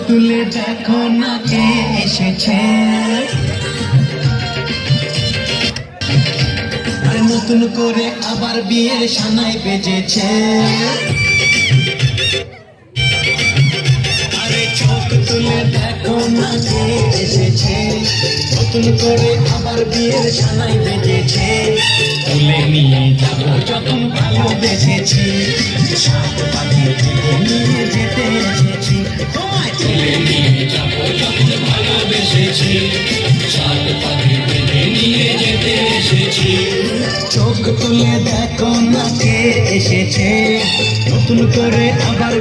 তুলে দেখো না কে এসেছে, আর নতুন করে আবার বিয়ের সানাই বেজেছে। আরে চোখ তুলে দেখো না কে এসেছে, নতুন করে আবার বিয়ের সানাই বেজেছে। তুলে নিয়ে যাবো যখন ভালোবেসেছি, সাত পাখি তুলে নিয়ে যেতে এসেছি। তোমায় তুলে নিয়ে যাবো যখন ভালোবেসেছি, সাত পাখি তুলে নিয়ে যেতে এসেছি। চোখ তুলে দেখো না কে এসেছে, নতুন করে আবার